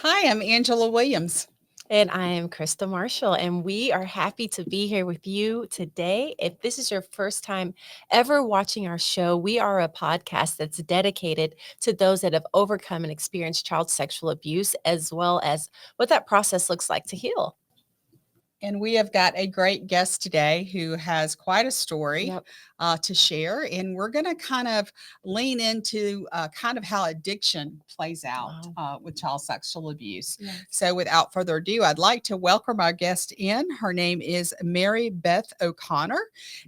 Hi, I'm Angela Williams. And I am Krista Marshall, and we are happy to be here with you today. If this is your first time ever watching our show, we are a podcast that's dedicated to those that have overcome and experienced child sexual abuse, as well as what that process looks like to heal. And we have got a great guest today who has quite a story Yep. to share. And we're going to kind of lean into kind of how addiction plays out Wow. with child sexual abuse. Yes. So, without further ado, I'd like to welcome our guest in. Her name is Mary Beth O'Connor,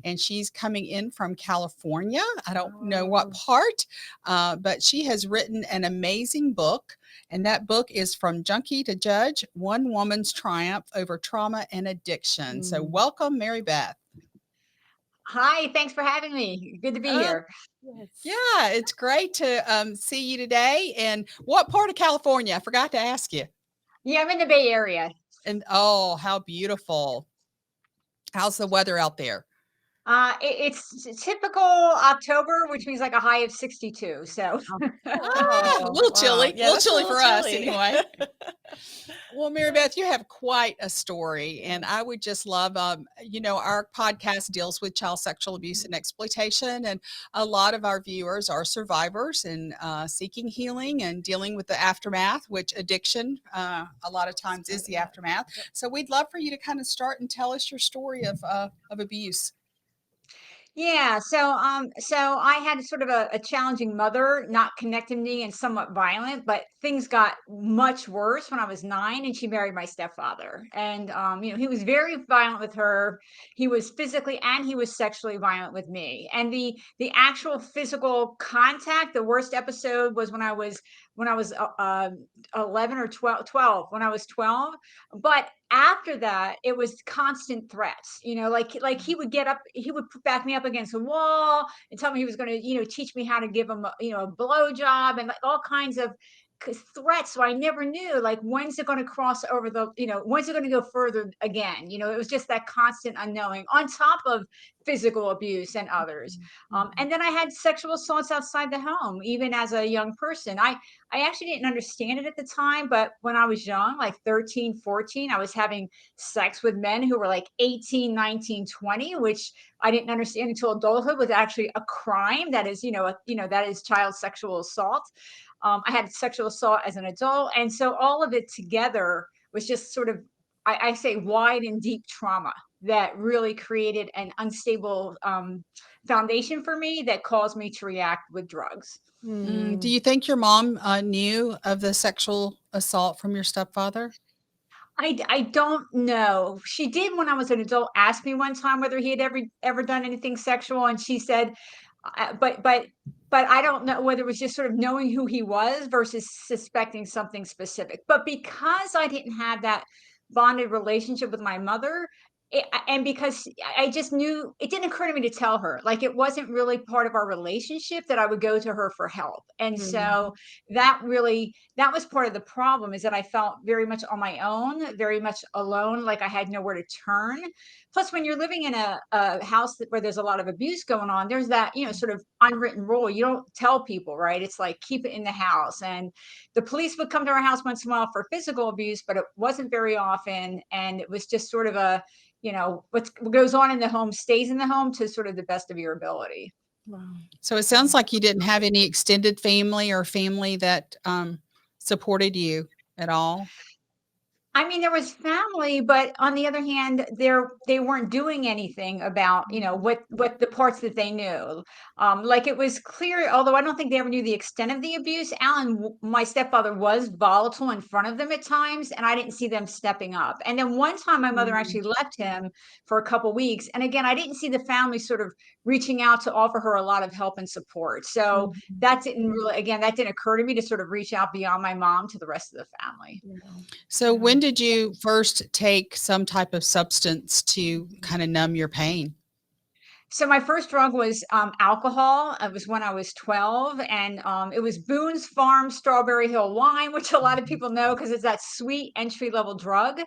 and she's coming in from California. I don't know what part, but she has written an amazing book. And that book is From Junkie to Judge: One Woman's Triumph Over Trauma and Addiction. So, Mm. welcome, Mary Beth. Hi, thanks for having me. Good to be Uh, here. Yes. yeah, it's great to see you today. And what part of California? I forgot to ask you. Yeah, I'm in the Bay Area. And oh, how beautiful. How's the weather out there? It's typical October, which means like a high of 62. So Ah, a Oh, little wow. chilly, a Yeah, little that's a chilly little for us chilly. anyway. Well, Mary Beth, you have quite a story, and I would just love, our podcast deals with child sexual abuse and exploitation, and a lot of our viewers are survivors and seeking healing and dealing with the aftermath, which addiction a lot of times is the aftermath. So we'd love for you to kind of start and tell us your story of abuse. Yeah, so I had sort of a challenging mother, not connecting me and somewhat violent, but things got much worse when I was 9 and she married my stepfather. And he was very violent with her. He was physically and he was sexually violent with me. And the actual physical contact, the worst episode was when I was 11 or 12, when I was 12. But after that, it was constant threats, like he would get up, he would back me up against a wall and tell me he was going to, teach me how to give him a blow job and like all kinds of threats. So I never knew, like, when's it going to cross over when's it going to go further again. It was just that constant unknowing on top of physical abuse and others. And then I had sexual assaults outside the home, even as a young person. I actually didn't understand it at the time, but when I was young, like 13, 14, I was having sex with men who were like 18, 19, 20, which I didn't understand until adulthood was actually a crime. That is, that is child sexual assault. I had sexual assault as an adult. And so all of it together was just sort of, I say, wide and deep trauma that really created an unstable foundation for me that caused me to react with drugs. Do Mm. you think your mom knew of the sexual assault from your stepfather? I don't know. She did, when I was an adult, ask me one time whether he had ever done anything sexual, and she said, but I don't know whether it was just sort of knowing who he was versus suspecting something specific. But because I didn't have that bonded relationship with my mother, and because I just knew, it didn't occur to me to tell her. Like, it wasn't really part of our relationship that I would go to her for help. And Mm. so that was part of the problem, is that I felt very much on my own, very much alone, like I had nowhere to turn. Plus, when you're living in a house where there's a lot of abuse going on, there's that, sort of unwritten rule. You don't tell people, right? It's like, keep it in the house. And the police would come to our house once in a while for physical abuse, but it wasn't very often. And it was just sort of what goes on in the home stays in the home to sort of the best of your ability. Wow. So it sounds like you didn't have any extended family or family that supported you at all. I mean, there was family, but on the other hand, they weren't doing anything about, what the parts that they knew. Like, it was clear, although I don't think they ever knew the extent of the abuse. My stepfather, was volatile in front of them at times, and I didn't see them stepping up. And then one time, my mother Mm. actually left him for a couple weeks, and again, I didn't see the family sort of reaching out to offer her a lot of help and support. So Mhm. that didn't occur to me to sort of reach out beyond my mom to the rest of the family. Wow. So when did you first take some type of substance to kind of numb your pain? So my first drug was alcohol. It was when I was 12, and it was Boone's Farm Strawberry Hill Wine, which a lot of people know because it's that sweet entry level drug.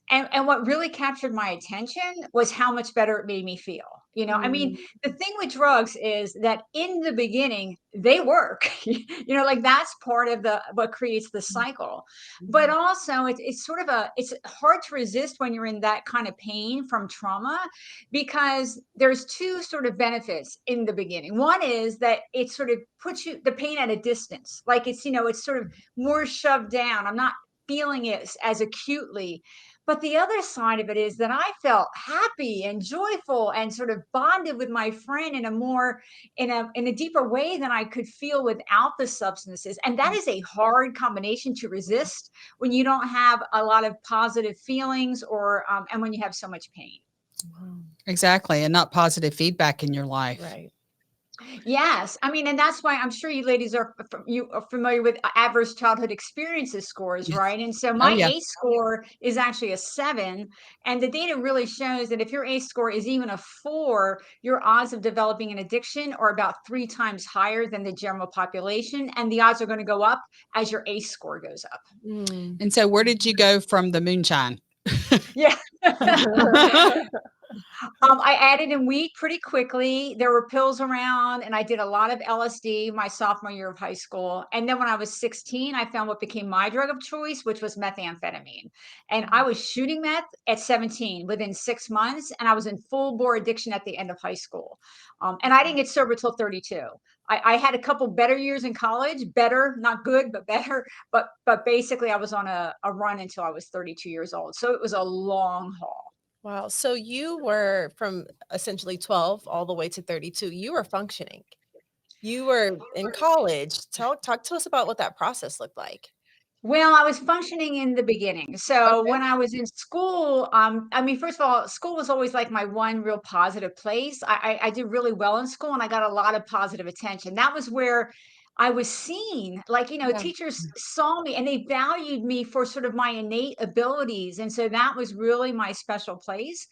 And what really captured my attention was how much better it made me feel. You know, I mean, Mm. the thing with drugs is that in the beginning, they work. You know, like that's part of the what creates the cycle. But Mhm. also it's sort of it's hard to resist when you're in that kind of pain from trauma, because there's two sort of benefits in the beginning. One is that it sort of puts you the pain at a distance. Like it's, you know, it's sort of more shoved down. I'm not feeling it as acutely. But the other side of it is that I felt happy and joyful and sort of bonded with my friend in a more in a deeper way than I could feel without the substances. And that is a hard combination to resist when you don't have a lot of positive feelings or and when you have so much pain. Wow. Exactly, and not positive feedback in your life. Right. Yes, I mean, and that's why I'm sure you ladies you are familiar with adverse childhood experiences scores, Yes. right? And so Oh, my yeah. ACE score is actually a 7, and the data really shows that if your ACE score is even a 4, your odds of developing an addiction are about 3 times higher than the general population, and the odds are going to go up as your ACE score goes up. Mm. And so where did you go from the moonshine? Yeah. I added in weed pretty quickly. There were pills around, and I did a lot of LSD my sophomore year of high school. And then when I was 16, I found what became my drug of choice, which was methamphetamine. And I was shooting meth at 17 within 6 months, and I was in full bore addiction at the end of high school. And I didn't get sober till 32. I had a couple better years in college, better, not good, but better. But basically, I was on a run until I was 32 years old. So it was a long haul. Wow. So you were from essentially 12 all the way to 32. You were functioning. You were in college. Talk to us about what that process looked like. Well, I was functioning in the beginning. So Okay. when I was in school, I mean, first of all, school was always like my one real positive place. I did really well in school and I got a lot of positive attention. That was where I was seen. Like, you know, Yeah. teachers saw me and they valued me for sort of my innate abilities. And so that was really my special place.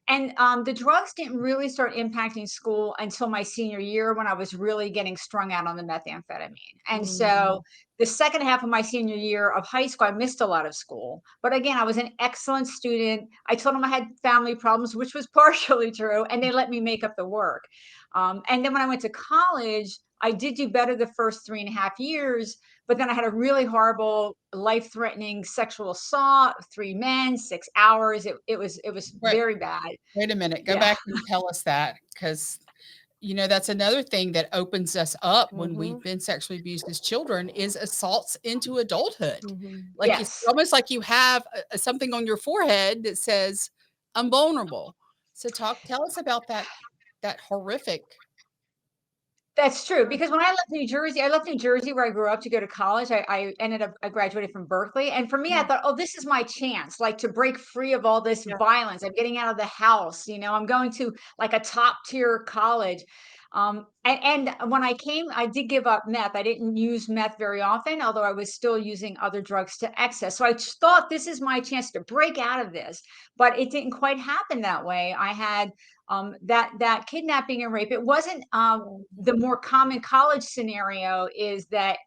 And the drugs didn't really start impacting school until my senior year when I was really getting strung out on the methamphetamine. And so Mm. the second half of my senior year of high school, I missed a lot of school. But again, I was an excellent student. I told them I had family problems, which was partially true, and they let me make up the work. And then when I went to college, I did do better the first 3.5 years, but then I had a really horrible, life-threatening sexual assault, 3 men, 6 hours. It was Wait, very bad. wait a minute. Go Yeah. back and tell us that, because that's another thing that opens us up when we've Mhm. been sexually abused as children is assaults into adulthood. Mhm. Like it's Yes. almost like you have something on your forehead that says I'm vulnerable. So tell us about that horrific. That's true, because when I left New Jersey where I grew up to go to college. I graduated from Berkeley. And for me, I Mm. thought, oh, this is my chance, like to break free of all this Yeah. violence. I'm getting out of the house, I'm going to like a top tier college. And when I came, I did give up meth. I didn't use meth very often, although I was still using other drugs to excess. So I just thought this is my chance to break out of this, but it didn't quite happen that way. I had that kidnapping and rape. It wasn't the more common college scenario is that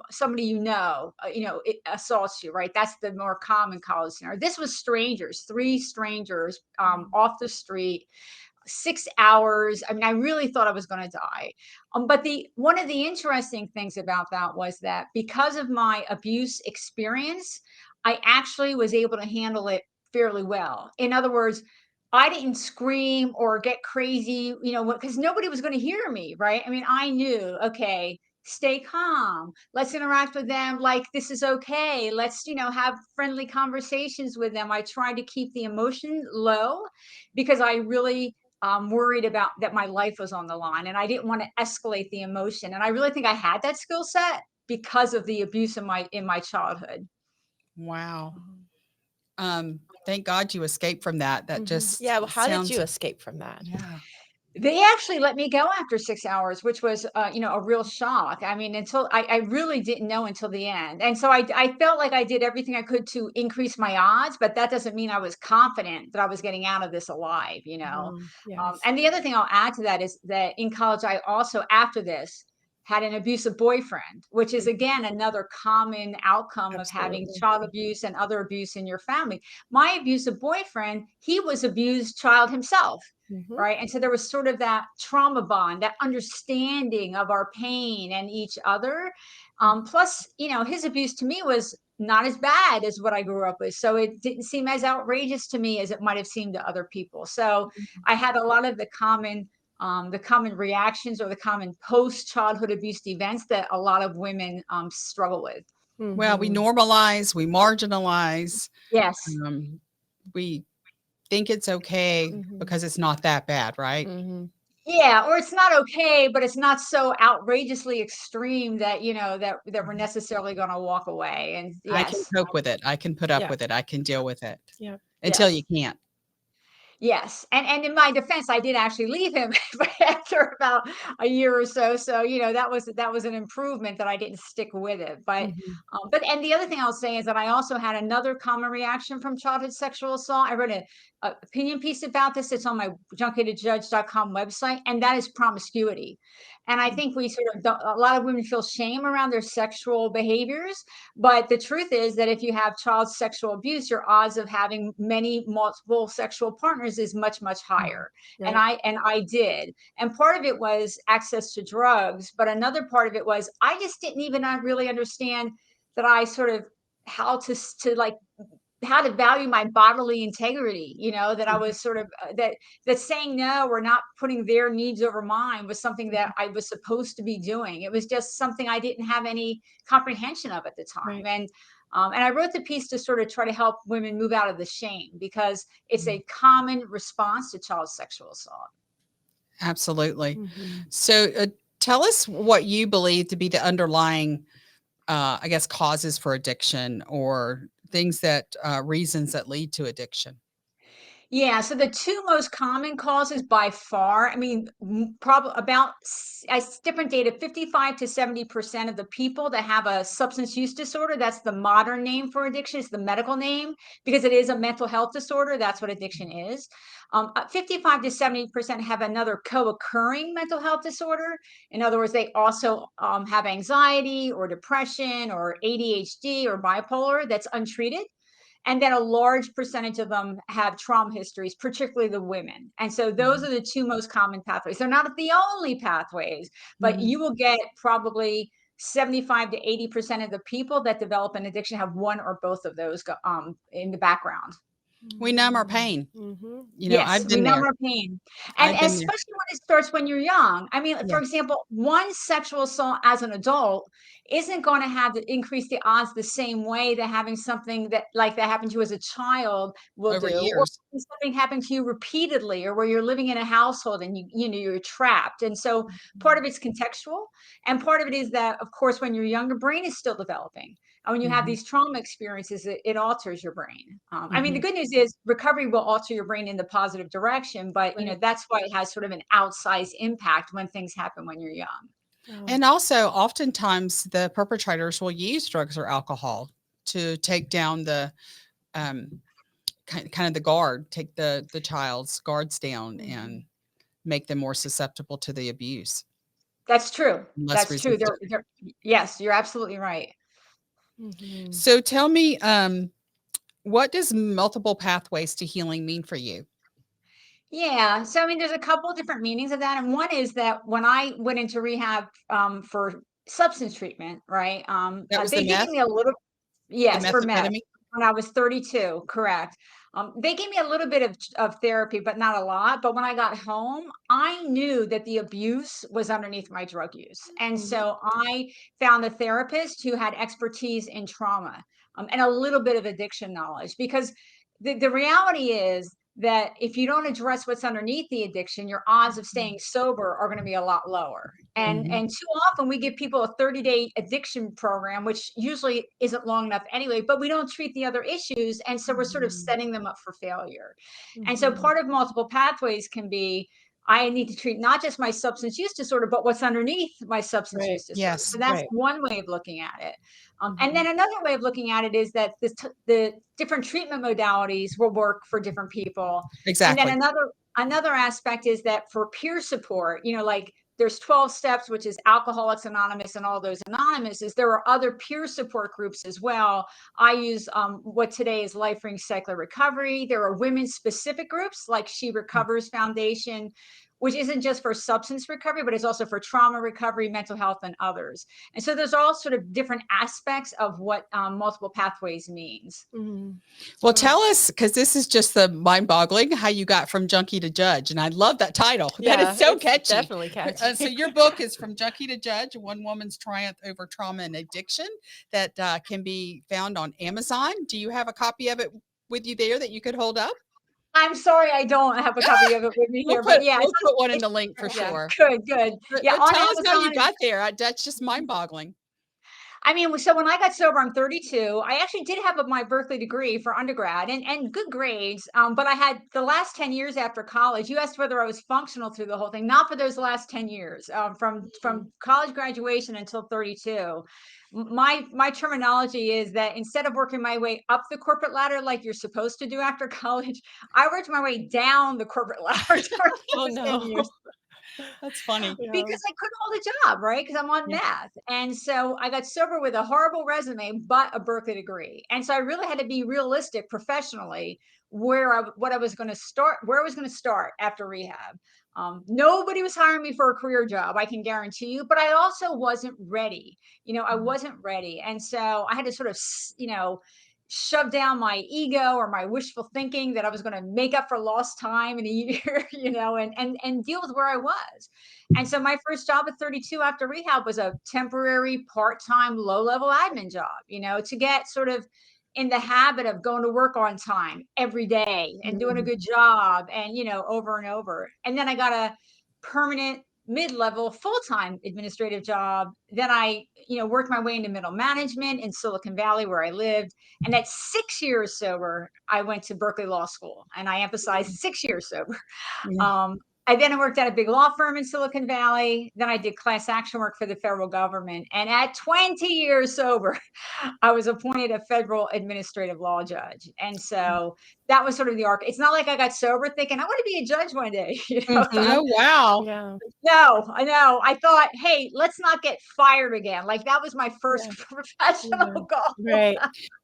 somebody it assaults you, right? That's the more common college scenario. This was strangers, 3 strangers off the street, 6 hours. I mean, I really thought I was going to die. But the one of the interesting things about that was that because of my abuse experience, I actually was able to handle it fairly well. In other words, I didn't scream or get crazy, because nobody was going to hear me, right? I mean, I knew, okay, stay calm. Let's interact with them like this is okay. Let's, have friendly conversations with them. I tried to keep the emotion low because I really worried about that my life was on the line and I didn't want to escalate the emotion. And I really think I had that skill set because of the abuse in my childhood. Wow. Mhm. Thank God you escaped from that. That Mhm. just Yeah. Well, how did sounds you escape from that? yeah. They actually let me go after 6 hours, which was, a real shock. I mean, until I really didn't know until the end. And so I felt like I did everything I could to increase my odds, but that doesn't mean I was confident that I was getting out of this alive. Yes. And the other thing I'll add to that is that in college, I also, after this, had an abusive boyfriend, which is again another common outcome of having Absolutely. child abuse and other abuse in your family. My abusive boyfriend, he was abused child himself. Mhm. right? And so there was sort of that trauma bond, that understanding of our pain and each other. Plus, his abuse to me was not as bad as what I grew up with. So it didn't seem as outrageous to me as it might have seemed to other people. So I had a lot of the common reactions or the common post childhood abuse events that a lot of women struggle with. Well, we Mhm. normalize, we marginalize, Yes. um, we think it's okay Mhm. because it's not that bad, right? Mhm. Yeah, or it's not okay, but it's not so outrageously extreme that, that we're Mhm. necessarily going to walk away. And I can yes, cope with it. I can put up Yeah. with it. I can deal with it Yeah. until you yes. can't. Yes, and in my defense, I did actually leave him after about a year or so. So that was an improvement that I didn't stick with it. Mhm. But and the other thing I'll say is that I also had another common reaction from childhood sexual assault. I wrote a opinion piece about this. It's on my junkietojudge.com website, and that is promiscuity. And I think we sort of a lot of women feel shame around their sexual behaviors, but the truth is that if you have child sexual abuse, your odds of having many multiple sexual partners is much, much Mhm. higher. And Right. I did. And part of it was access to drugs, but another part of it was I just didn't even really understand that I sort of how to like how to value my bodily integrity, that I Mhm. was sort of that saying no or not putting their needs over mine was something that Mhm. I was supposed to be doing. It was just something I didn't have any comprehension of at the time. Right. And I wrote the piece to sort of try to help women move out of the shame because it's Mm, a common response to child sexual assault. absolutely. Mhm. So, tell us what you believe to be the underlying, I guess, causes for addiction or things that, reasons that lead to addiction. Yeah, so the two most common causes by far, I mean, probably about different data, 55 to 70% of the people that have a substance use disorder, that's the modern name for addiction, it's the medical name because it is a mental health disorder. That's what addiction is. 55 to 70% have another co-occurring mental health disorder. In other words, they also have anxiety or depression or ADHD or bipolar that's untreated. And then a large percentage of them have trauma histories, particularly the women. And so those Mhm. are the two most common pathways. They're not the only pathways, but Mhm. you will get probably 75 to 80% of the people that develop an addiction have one or both of those in the background. We numb our Mhm. pain. Mhm. Yes, I've we been numb there. our pain. And I've been there. especially when it starts when you're young. I mean, for Yes. example, one sexual assault as an adult isn't going to have to increase the odds the same way that having something that like that happened to you as a child will Over do, or years. something happened to you repeatedly, or where you're living in a household and you're trapped. And so part Mhm. of it's contextual, and part of it is that, of course, when you're young, your brain is still developing. And when you have Mhm. these trauma experiences, it alters your brain. I mean, the Mhm. good news is recovery will alter your brain in the positive direction, but Right. that's why it has sort of an outsized impact when things happen when you're young. Oh. And also, oftentimes, the perpetrators will use drugs or alcohol to take down the, um, kind of the guard, take the child's guards down and Mhm. make them more susceptible to the abuse, That's true. less That's true. resistant. Yes, you're absolutely right. Mhm. So tell me, what does multiple pathways to healing mean for you? Yeah. So, I mean, there's a couple of different meanings of that. And one is that when I went into rehab for substance treatment, right, That was the they did give meth, me a little. the Yes, for meth. methamphetamine? When I was 32, correct. They gave me a little bit of therapy, but not a lot. But when I got home, I knew that the abuse was underneath my drug use. And Mhm. so I found a therapist who had expertise in trauma and a little bit of addiction knowledge. Because the reality is that if you don't address what's underneath the addiction, your odds of staying sober are going to be a lot lower. Right. Mhm. And too often we give people a 30-day addiction program, which usually isn't long enough anyway, but we don't treat the other issues. And so we're sort of Mhm. setting them up for failure. And so Mhm. part of multiple pathways can be I need to treat not just my substance use disorder, but what's underneath my substance Right. use disorder. Yes. So that's Right. one way of looking at it. And Mhm. then another way of looking at it is that the different treatment modalities will work for different people. And then Exactly. another aspect is that for peer support, like there's 12 steps, which is Alcoholics Anonymous and all those anonymouses. There are other peer support groups as well. I use what today is Life Ring Secular Recovery. There are women specific groups like She Recovers Foundation, which isn't just for substance recovery, but it's also for trauma recovery, mental health, and others. And so there's all sort of different aspects of what multiple pathways means. Mhm. Well, tell us, because this is just the mind-boggling, how you got from junkie to judge, and I love that title. That Yeah, is so it's catchy. definitely catchy. So your book is From Junkie to Judge: One Woman's Triumph Over Trauma and Addiction. That can be found on Amazon. Do you have a copy of it with you there that you could hold up? I'm sorry, I don't have a copy of it with me here, but yeah, We'll put one in the link for Yeah. sure. good. Yeah, But on tell us how you Amazon. got there. That's just mind-boggling. I mean, so when I got sober, I'm 32. I actually did have my Berkeley degree for undergrad and good grades. But I had the last 10 years after college. You asked whether I was functional through the whole thing. Not for those last 10 years, from college graduation until 32. My terminology is that instead of working my way up the corporate ladder like you're supposed to do after college, I worked my way down the corporate ladder during Oh those 10 no. years. That's funny. Yeah. Because I couldn't hold a job, right? Because I'm on Yeah. meth. And so I got sober with a horrible resume, but a Berkeley degree. And so I really had to be realistic professionally where I was going to start after rehab. Nobody was hiring me for a career job, I can guarantee you, but I also wasn't ready. I wasn't ready. And so I had to sort of, shove down my ego or my wishful thinking that I was going to make up for lost time in a year, and deal with where I was. And so my first job at 32 after rehab was a temporary, part-time, low-level admin job, to get sort of in the habit of going to work on time every day and doing a good job and, over and over. And then I got a permanent mid-level full-time administrative job. Then I, worked my way into middle management in Silicon Valley where I lived. And at 6 years sober, I went to Berkeley Law School, and I emphasize 6 years sober. Yeah. I then worked at a big law firm in Silicon Valley. Then I did class action work for the federal government. And at 20 years sober, I was appointed a federal administrative law judge. And so that was sort of the arc. It's not like I got sober thinking I want to be a judge one day. Oh, wow. Yeah. No, I know. I thought, hey, let's not get fired again. Like that was my first professional goal. Right.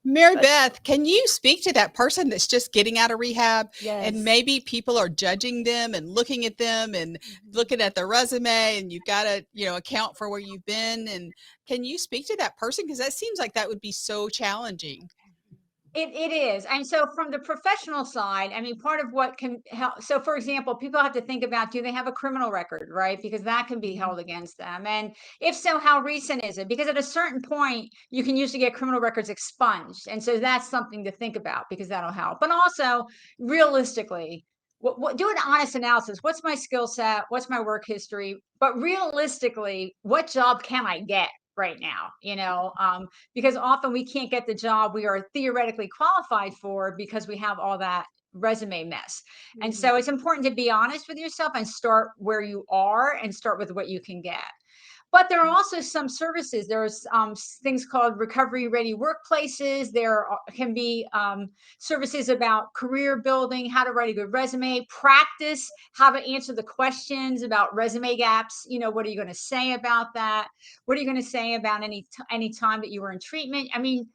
Mary Beth, can you speak to that person that's just getting out of rehab Yes. and maybe people are judging them and looking at them and looking at their resume, and you've got to, account for where you've been. And can you speak to that person? Because that seems like that would be so challenging. It is. And so from the professional side, I mean, part of what can help. So for example, people have to think about, do they have a criminal record, right? Because that can be held against them. And if so, how recent is it? Because at a certain point, you can usually get criminal records expunged. And so that's something to think about because that'll help. But also realistically, do an honest analysis. What's my skill set? What's my work history? But realistically, what job can I get right now? Because often we can't get the job we are theoretically qualified for because we have all that resume mess. And so it's important to be honest with yourself and start where you are and start with what you can get. But there are also some services. There's things called recovery ready workplaces. There can be services about career building, how to write a good resume, practice how to answer the questions about resume gaps. What are you going to say about that? What are you going to say about any time that you were in treatment? I mean,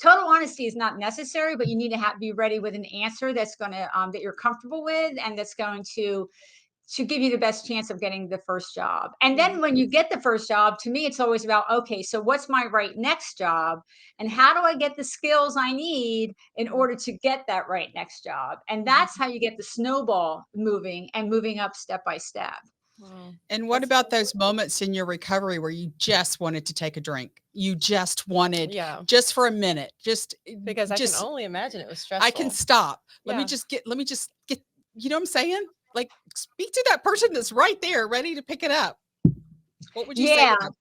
total honesty is not necessary, but you need to be ready with an answer that's going to that you're comfortable with and that's going to give you the best chance of getting the first job. And then when you get the first job, to me, it's always about, okay, so what's my right next job? And how do I get the skills I need in order to get that right next job? And that's how you get the snowball moving and moving up step by step. Wow. And what about those moments in your recovery where you just wanted to take a drink? You just wanted, just for a minute, because I can only imagine it was stressful. I can stop. Let me Yeah. just get, you know what I'm saying? Like, speak to that person that's right there, ready to pick it up. What would you say to them?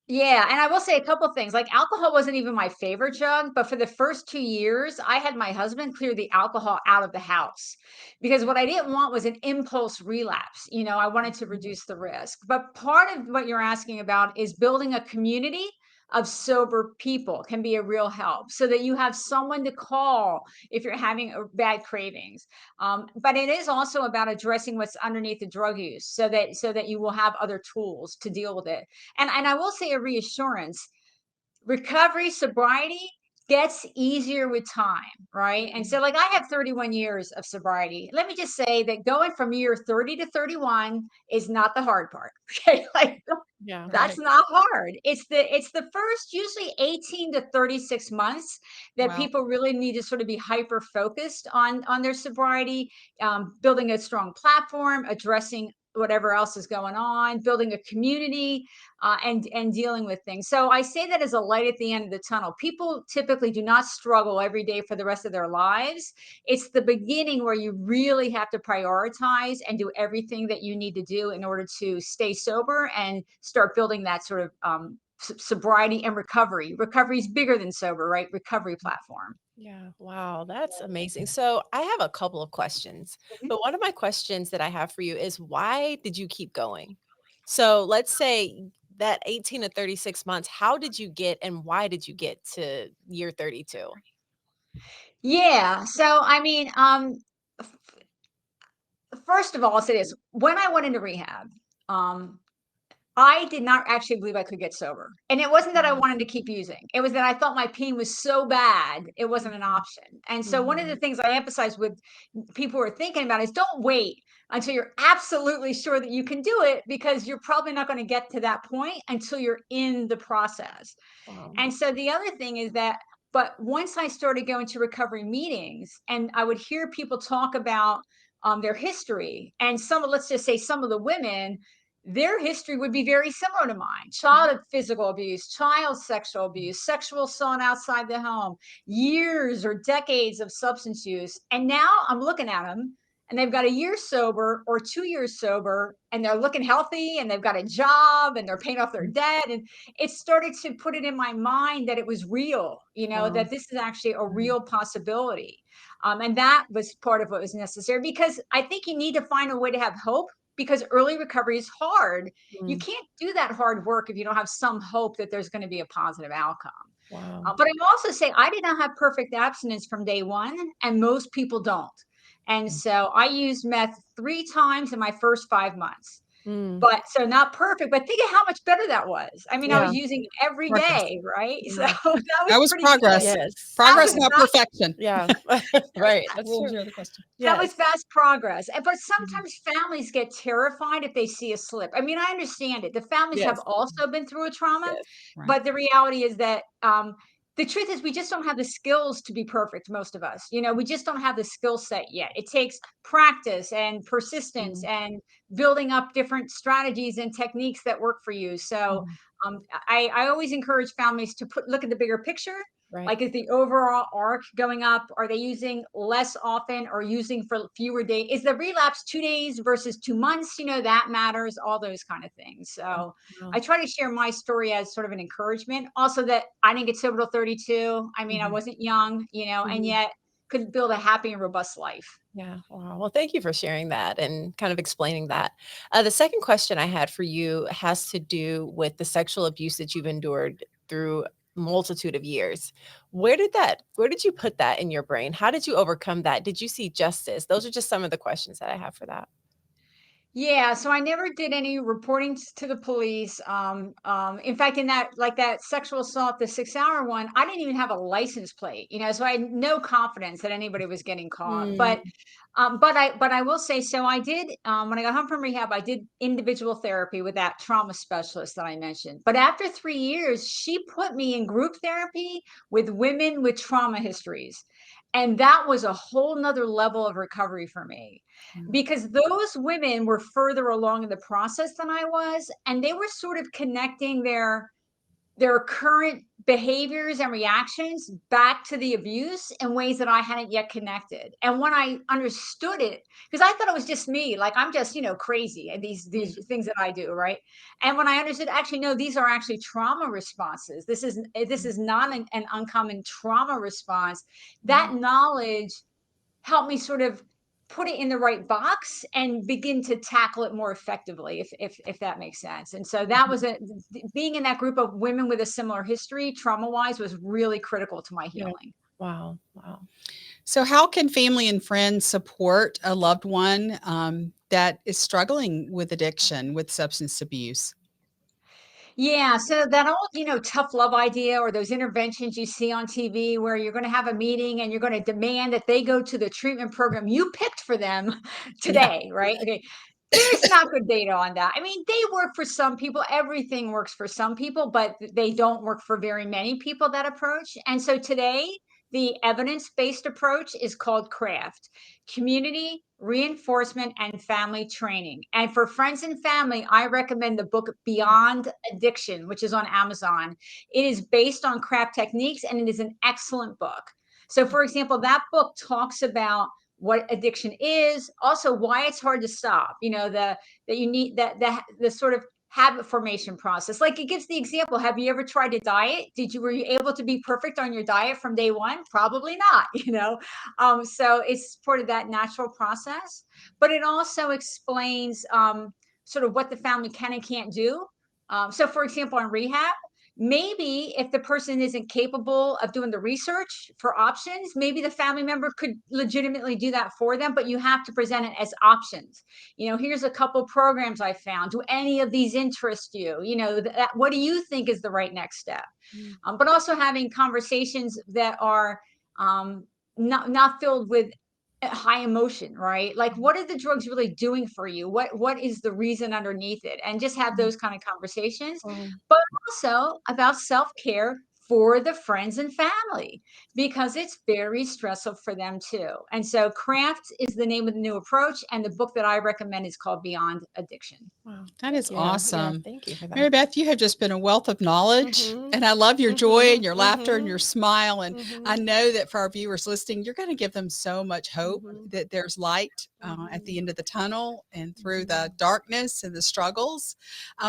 Yeah. And I will say a couple things. Like alcohol wasn't even my favorite drug, but for the first 2 years, I had my husband clear the alcohol out of the house because what I didn't want was an impulse relapse. I wanted to reduce the risk. But part of what you're asking about is building a community of sober people can be a real help, so that you have someone to call if you're having bad cravings. But it is also about addressing what's underneath the drug use, so that you will have other tools to deal with it. And I will say a reassurance: recovery, sobriety gets easier with time, right? And so, like, I have 31 years of sobriety. Let me just say that going from year 30 to 31 is not the hard part. Okay. Like, Yeah. that's Right. not hard. It's the first usually 18 to 36 months that Wow. people really need to sort of be hyper focused on their sobriety, building a strong platform, addressing whatever else is going on, building a community, and dealing with things. So I say that as a light at the end of the tunnel. People typically do not struggle every day for the rest of their lives. It's the beginning where you really have to prioritize and do everything that you need to do in order to stay sober and start building that sort of sobriety and recovery. Recovery is bigger than sober, right? Recovery platform. Yeah. Wow. That's amazing. So I have a couple of questions, Mhm. but one of my questions that I have for you is why did you keep going? So let's say that 18 to 36 months, how did you get and why did you get to year 32? Yeah. So I mean, f- first of all, I'll say this: when I went into rehab, um, I did not actually believe I could get sober. And it wasn't that I Mm, wanted to keep using. It was that I thought my pain was so bad, it wasn't an mhm, option. And so one of the mhm. things I emphasize with people who are thinking about is don't wait until you're absolutely sure that you can do it, because you're probably not going to get to that point until you're in the process. Wow. And so the other thing is that, but once I started going to recovery meetings and I would hear people talk about their history, and let's just say some of the women, their history would be very similar to mine: Mhm. child physical abuse, child sexual abuse, sexual assault outside the home, years or decades of substance use. And now I'm looking at them and they've got a year sober or 2 years sober, and they're looking healthy and they've got a job and they're paying off their debt. And it started to put it in my mind that it was real, Wow. that this is actually a Mhm. real possibility. And that was part of what was necessary, because I think you need to find a way to have hope, because early recovery is hard. You Mm, can't do that hard work if you don't have some hope that there's going to be a positive outcome. wow. But I'm also saying I did not have perfect abstinence from day one, and most people don't. And so I used meth 3 times in my first 5 months. Mm, But so not perfect, but think of how much better that was. I mean, I yeah. was using it every Progress. day, right? So Yeah. that was That was pretty good. progress. Yes. That Progress, was not not perfection. Yeah. Right. That's What was true. your other question? that was Yes. fast progress. But Mhm. sometimes families get terrified if they see a slip. I mean, I understand it. The families have Yes. also been through a trauma, Yes. Right. but the reality is that the truth is we just don't have the skills to be perfect, most of us. We just don't have the skill set yet. It takes practice and persistence Mm, and building up different strategies and techniques that work for you. So mhm. I always encourage families to look at the bigger picture. Right. Like, is the overall arc going up? Are they using less often or using for fewer days? Is the relapse 2 days versus 2 months? That matters, all those kind of things. Wow. So I Wow. try to share my story as sort of an encouragement. Also, that I didn't get sober till 32. I mean, I Mhm. wasn't young, and Mhm. yet could build a happy and robust life. Yeah. Wow. Well, thank you for sharing that and kind of explaining that. The second question I had for you has to do with the sexual abuse that you've endured through multitude of years. Where did you put that in your brain? How did you overcome that? Did you see justice? Those are just some of the questions that I have for that. Yeah, so I never did any reporting to the police. In fact, in that sexual assault, the 6 hour one, I didn't even have a license plate, so I had no confidence that anybody was getting caught. But Mm, I will say, so I did, when I got home from rehab, I did individual therapy with that trauma specialist that I mentioned. But after 3 years, she put me in group therapy with women with trauma histories. And that was a whole nother level of recovery for me, mm, because those women were further along in the process than I was. And they were sort of connecting their current behaviors and reactions back to the abuse in ways that I hadn't yet connected. And when I understood it, because I thought it was just me, like I'm just, crazy and these mm, things that I do, right? And when I understood, actually, no, these are actually trauma responses. This is not an uncommon trauma response. That mhm, knowledge helped me sort of put it in the right box and begin to tackle it more effectively, if that makes sense. And so that was being in that group of women with a similar history, trauma-wise, was really critical to my healing. Wow. Wow. So how can family and friends support a loved one that is struggling with addiction, with substance abuse? Yeah, so that old, tough love idea, or those interventions you see on TV where you're going to have a meeting and you're going to demand that they go to the treatment program you picked for them Yeah. today, right? Okay. There's not good data on that. I mean, they work for some people. Everything works for some people, but they don't work for very many people, that approach. And so today, the evidence-based approach is called CRAFT, Community Reinforcement and Family Training. And for friends and family, I recommend the book Beyond Addiction, which is on Amazon. It is based on CRAFT techniques, and it is an excellent book. So, for example, that book talks about what addiction is, also why it's hard to stop, that you need the sort of habit formation process. Like, it gives the example, have you ever tried to diet? Were you able to be perfect on your diet from day one? Probably not. So it's part of that natural process, but it also explains sort of what the family can and can't do. So for example, on rehab, maybe if the person isn't capable of doing the research for options, maybe the family member could legitimately do that for them, but you have to present it as options. Here's a couple programs I found. Do any of these interest you? What do you think is the right next step? But also having conversations that are not filled with high emotion, right? Like, what are the drugs really doing for you? What is the reason underneath it? And just have those kind of conversations, but also about self-care for the friends and family, because it's very stressful for them too. And so CRAFT is the name of the new approach, and the book that I recommend is called Beyond Addiction. Wow. That is awesome. Yeah, thank you for that. Mary Beth, you have just been a wealth of knowledge, and I love your joy and your laughter and your smile. And I know that for our viewers listening, you're going to give them so much hope that there's light at the end of the tunnel and through the darkness and the struggles.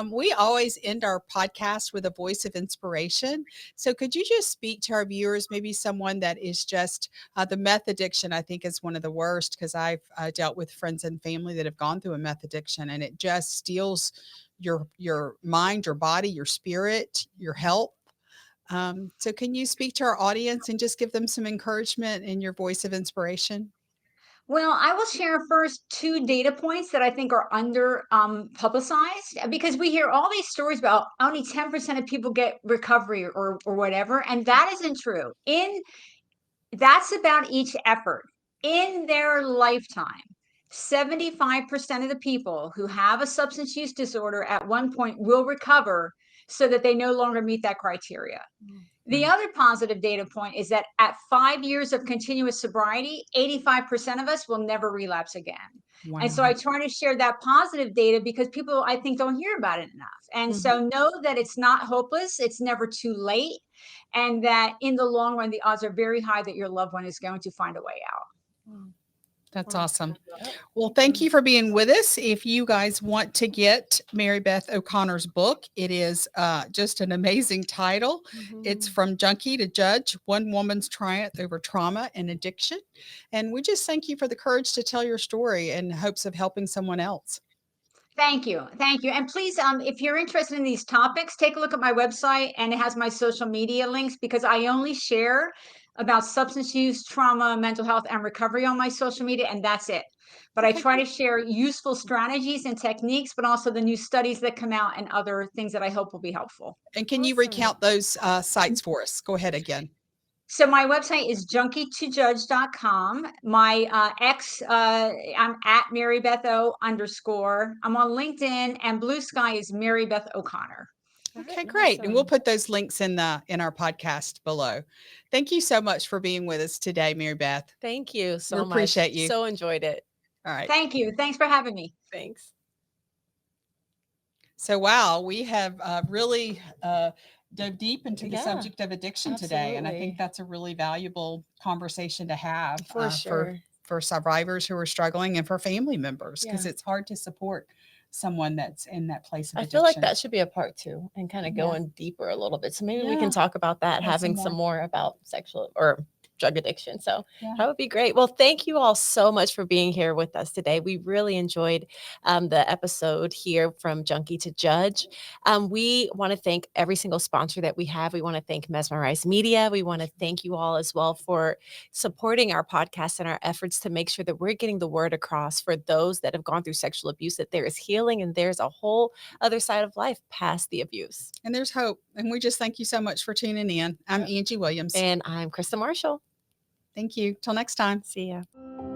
We always end our podcast with a voice of inspiration. So could you just speak to our viewers, maybe someone that is just the meth addiction, I think, is one of the worst, because I've dealt with friends and family that have gone through a meth addiction, and it just steals your mind, your body, your spirit, your health. So can you speak to our audience and just give them some encouragement in your voice of inspiration? Well, I will share first two data points that I think are under publicized, because we hear all these stories about only 10% of people get recovery or whatever, and that isn't true. That's about each effort in their lifetime. 75% of the people who have a substance use disorder at one point will recover, so that they no longer meet that criteria. The other positive data point is that at 5 years of continuous sobriety, 85% of us will never relapse again. Wow. And so I try to share that positive data, because people, I think, don't hear about it enough. And so know that it's not hopeless. It's never too late. And that in the long run, the odds are very high that your loved one is going to find a way out. That's awesome. Well, thank you for being with us. If you guys want to get Mary Beth O'Connor's book, it is just an amazing title. It's From Junkie to Judge, One Woman's Triumph Over Trauma and Addiction. And we just thank you for the courage to tell your story in hopes of helping someone else. Thank you. Thank you. And please, if you're interested in these topics, take a look at my website, and it has my social media links, because I only share about substance use, trauma, mental health, and recovery on my social media, and that's it. But I try to share useful strategies and techniques, but also the new studies that come out and other things that I hope will be helpful. And can you recount those sites for us? Go ahead again. So my website is junkie2judge.com. My I'm at Mary Beth O _. I'm on LinkedIn, and Blue Sky is Mary Beth O'Connor. Okay, great. And we'll put those links in our podcast below. Thank you so much for being with us today, Mary Beth. Thank you so much. Appreciate you. So enjoyed it. All right. Thank you. Thanks for having me. Thanks. So, wow, we have really dove deep into the subject of addiction today. And I think that's a really valuable conversation to have for sure. For survivors who are struggling, and for family members, because it's hard to support someone that's in that place of addiction. I feel like that should be a part 2, and kind of going deeper a little bit. So maybe we can talk about that, having some more about sexual or drug addiction. So Yeah. that would be great. Well, thank you all so much for being here with us today. We really enjoyed the episode here from Junkie to Judge. We want to thank every single sponsor that we have. We want to thank Mesmerize Media. We want to thank you all as well for supporting our podcast and our efforts to make sure that we're getting the word across for those that have gone through sexual abuse, that there is healing and there's a whole other side of life past the abuse. And there's hope. And we just thank you so much for tuning in. I'm Angie Williams. And I'm Krista Marshall. Thank you. Till next time. See ya.